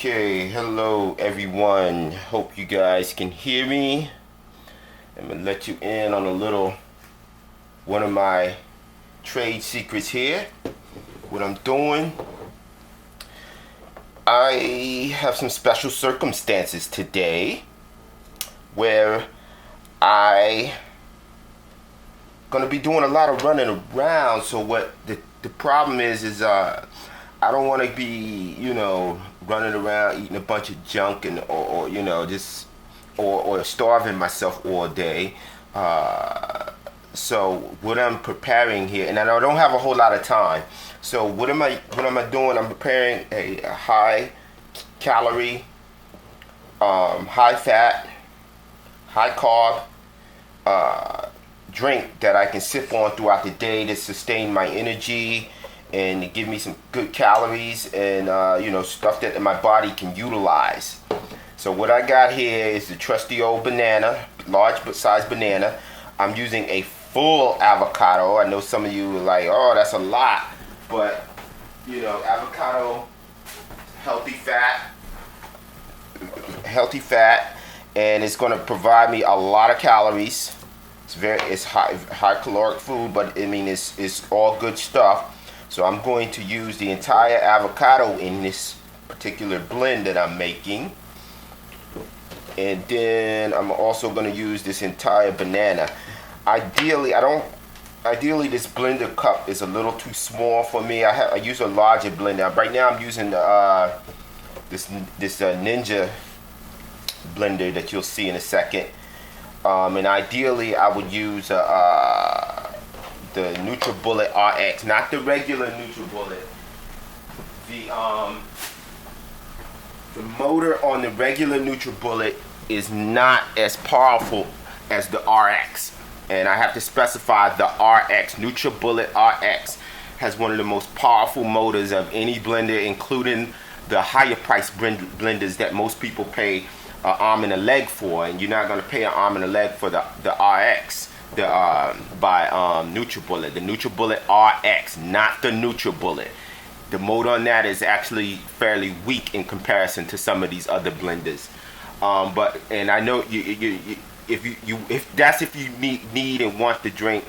Okay, hello everyone. Hope you guys can hear me. I'm gonna let you in on one of my trade secrets here. What I'm doing, I have some special circumstances today where I gonna be doing a lot of running around. So what the problem is I don't want to be, running around eating a bunch of junk and or just or starving myself all day. So what I'm preparing here, and I don't have a whole lot of time. So what am I doing? I'm preparing a high calorie, high fat, high carb drink that I can sip on throughout the day to sustain my energy and to give me some good calories and stuff that my body can utilize. So what I got here is the trusty old banana, large size banana. I'm using a full avocado. I know some of you are like, oh, that's a lot, but avocado, healthy fat, and it's going to provide me a lot of calories. It's high caloric food, but I mean it's all good stuff. So I'm going to use the entire avocado in this particular blend that I'm making. And then I'm also going to use this entire banana. Ideally this blender cup is a little too small for me. I use a larger blender. Right now I'm using this Ninja blender that you'll see in a second. And ideally I would use the NutriBullet RX, not the regular NutriBullet. The motor on the regular NutriBullet is not as powerful as the RX, and I have to specify the RX. NutriBullet RX has one of the most powerful motors of any blender, including the higher price blenders that most people pay an arm and a leg for, and you're not going to pay an arm and a leg for the RX by NutriBullet. The NutriBullet RX, not the NutriBullet. The motor on that is actually fairly weak in comparison to some of these other blenders. And I know if you need and want the drink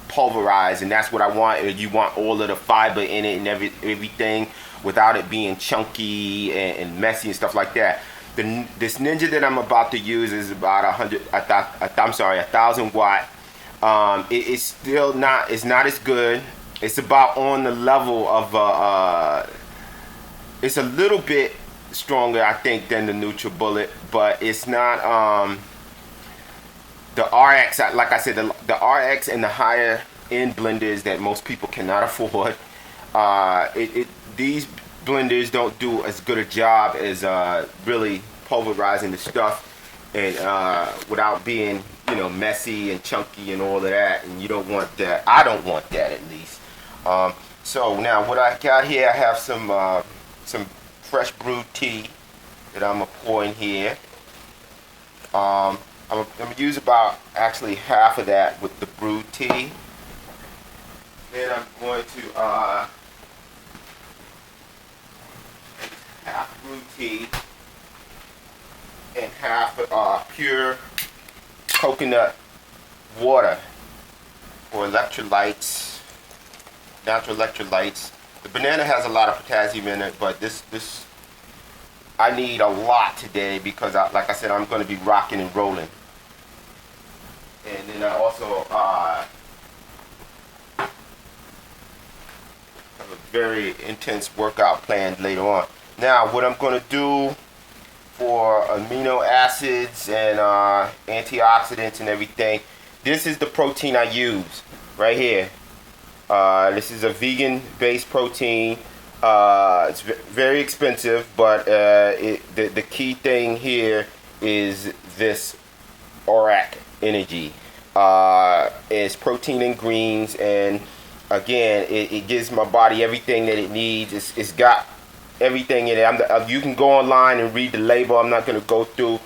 pulverized, and that's what I want, and you want all of the fiber in it and everything without it being chunky and messy and stuff like that. This Ninja that I'm about to use is about 1,000 watt. It's still not as good. It's about on the level of it's a little bit stronger, I think, than the NutriBullet, but it's not the RX. Like I said, the RX and the higher end blenders that most people cannot afford. These blenders don't do as good a job as really pulverizing the stuff and without being messy and chunky and all of that, and you don't want that. I don't want that, at least. So now what I got here, I have some fresh brewed tea that I'm gonna pour in here. I'm gonna use about actually half of that with the brewed tea. Then I'm going to half brewed tea and half pure coconut water or electrolytes, natural electrolytes. The banana has a lot of potassium in it, but this I need a lot today because, like I said, I'm going to be rocking and rolling. And then I also have a very intense workout planned later on. Now, what I'm going to do for amino acids and antioxidants and everything, this is the protein I use right here. This is a vegan-based protein. It's very expensive, but the key thing here is this ORAC energy. It's protein in greens, and again, it gives my body everything that it needs. It's got everything in it. You can go online and read the label. I'm not going to go through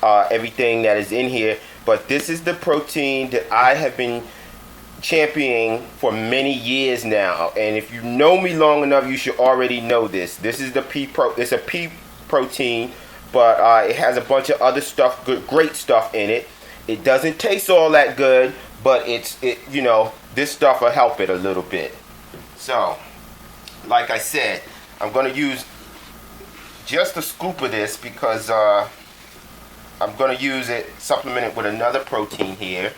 everything that is in here, but this is the protein that I have been championing for many years now, and if you know me long enough, you should already know this. This is the Pea Pro. It's a pea protein, but it has a bunch of other stuff, great stuff in it. It doesn't taste all that good, but you know, this stuff will help it a little bit. So, like I said, I'm gonna use just a scoop of this because I'm gonna use it, supplement it with another protein here.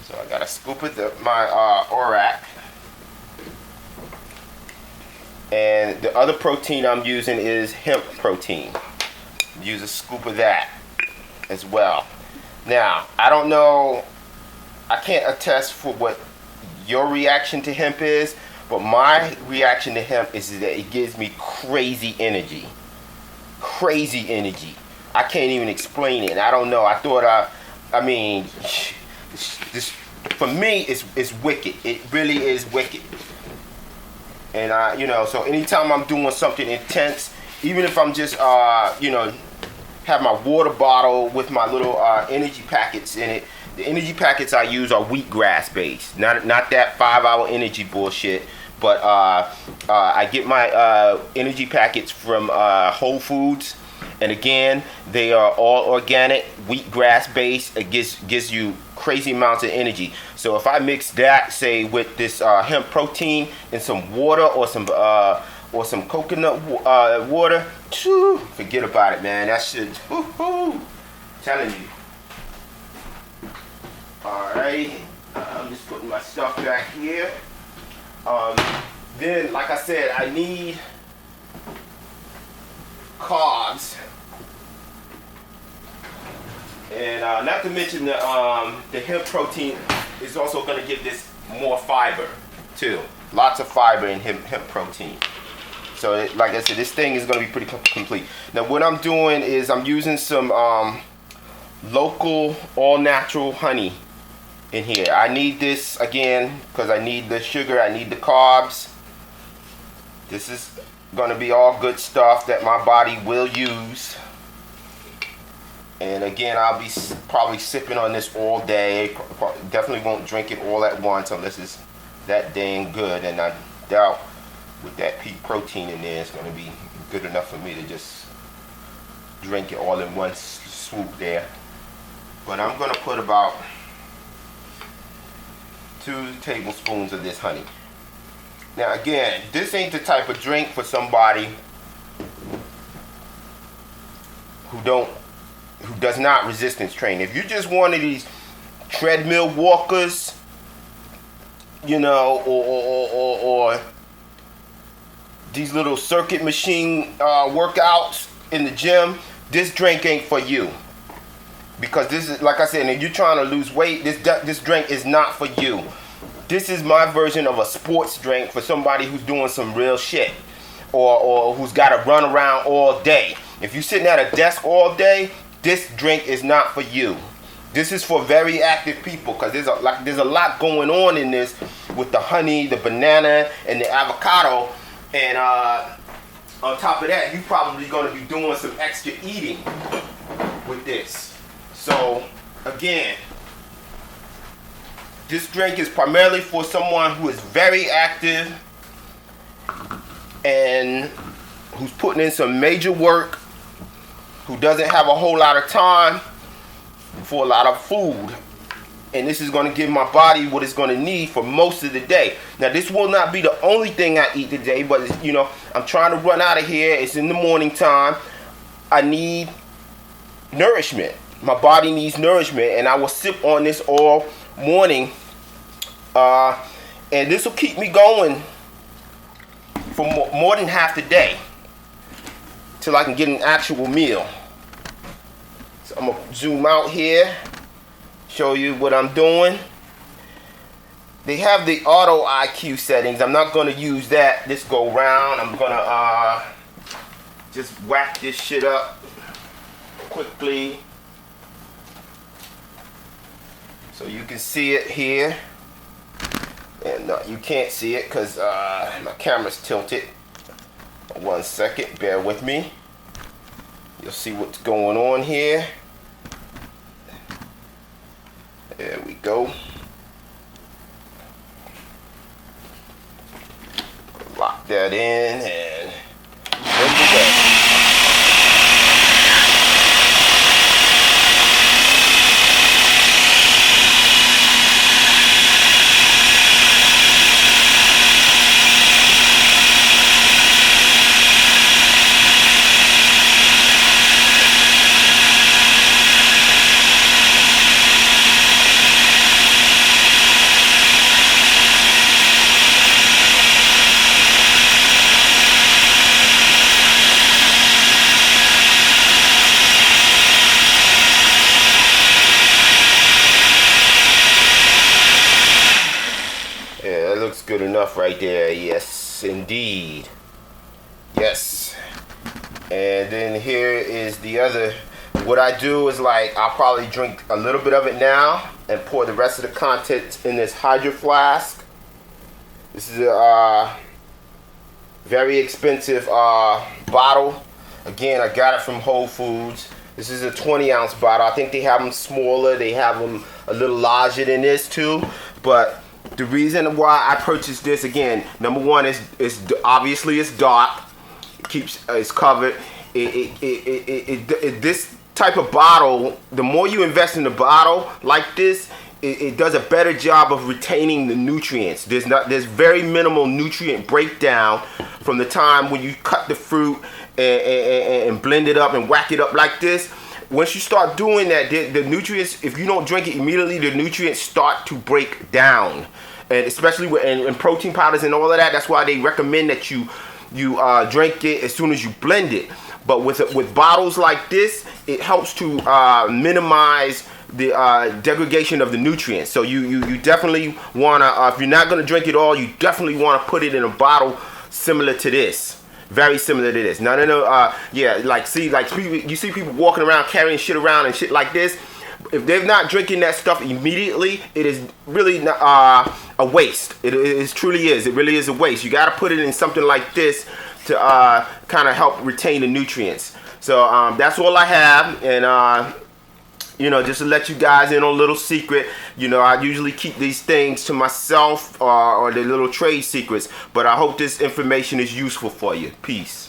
So I got a scoop of my ORAC. And the other protein I'm using is hemp protein. Use a scoop of that as well. Now, I don't know, I can't attest for what your reaction to hemp is, but my reaction to hemp is that it gives me crazy energy. Crazy energy. I can't even explain it. And I don't know. I thought I mean, this for me it's wicked. It really is wicked. And you know, so anytime I'm doing something intense, even if I'm just you know, have my water bottle with my little energy packets in it. The energy packets I use are wheatgrass based, not that 5-hour energy bullshit. But I get my energy packets from Whole Foods, and again, they are all organic, wheatgrass based. It gives you crazy amounts of energy. So if I mix that, say, with this hemp protein and some water or some coconut water, forget about it, man. That shit, telling you. All right, I'm just putting my stuff back here. Then, like I said, I need carbs, and not to mention the hemp protein is also going to give this more fiber too. Lots of fiber in hemp protein. So, like I said, this thing is going to be pretty complete. Now, what I'm doing is I'm using some local, all-natural honey in here. I need this again because I need the sugar, I need the carbs. This is going to be all good stuff that my body will use. And again, I'll be probably sipping on this all day. Definitely won't drink it all at once unless it's that dang good. And I doubt with that pea protein in there, it's going to be good enough for me to just drink it all in one swoop there. But I'm going to put about 2 tablespoons of this honey. Now again, this ain't the type of drink for somebody who does not resistance train. If you're just one of these treadmill walkers, you know, or these little circuit machine workouts in the gym, this drink ain't for you. Because this is, like I said, if you're trying to lose weight, this drink is not for you. This is my version of a sports drink for somebody who's doing some real shit, or who's got to run around all day. If you're sitting at a desk all day, this drink is not for you. This is for very active people because there's a lot going on in this with the honey, the banana, and the avocado. And on top of that, you're probably going to be doing some extra eating with this. So again, this drink is primarily for someone who is very active and who's putting in some major work, who doesn't have a whole lot of time for a lot of food. And this is going to give my body what it's going to need for most of the day. Now, this will not be the only thing I eat today, but you know, I'm trying to run out of here. It's in the morning time. I need nourishment. My body needs nourishment, and I will sip on this all morning, and this will keep me going for more than half the day till I can get an actual meal. So I'm gonna zoom out here, show you what I'm doing. They have the auto IQ settings. I'm not gonna use that this go round. I'm gonna just whack this shit up quickly so you can see it here. And you can't see it because my camera's tilted. 1 second, bear with me. You'll see what's going on here. There we go. Lock that in, and good enough right there. Yes, indeed. Yes. And then here is the other. What I do is, like, I'll probably drink a little bit of it now and pour the rest of the contents in this Hydro Flask. This is a very expensive bottle. Again, I got it from Whole Foods. This is a 20-ounce bottle. I think they have them smaller. They have them a little larger than this too. But the reason why I purchased this, again, number one is obviously it's dark. It keeps it's covered. This type of bottle, the more you invest in a bottle like this, it does a better job of retaining the nutrients. There's very minimal nutrient breakdown from the time when you cut the fruit and blend it up and whack it up like this. Once you start doing that, the nutrients, if you don't drink it immediately, the nutrients start to break down. And especially in protein powders and all of that, that's why they recommend that you drink it as soon as you blend it. But with bottles like this, it helps to minimize the degradation of the nutrients. So you definitely want to, if you're not going to drink it all, you definitely want to put it in a bottle similar to this. Very similar to this. No, yeah, you see people walking around carrying shit around and shit like this. If they're not drinking that stuff immediately, it is really a waste. It truly is. It really is a waste. You got to put it in something like this to kind of help retain the nutrients. So that's all I have. And you know, just to let you guys in on a little secret, you know, I usually keep these things to myself or the little trade secrets, but I hope this information is useful for you. Peace.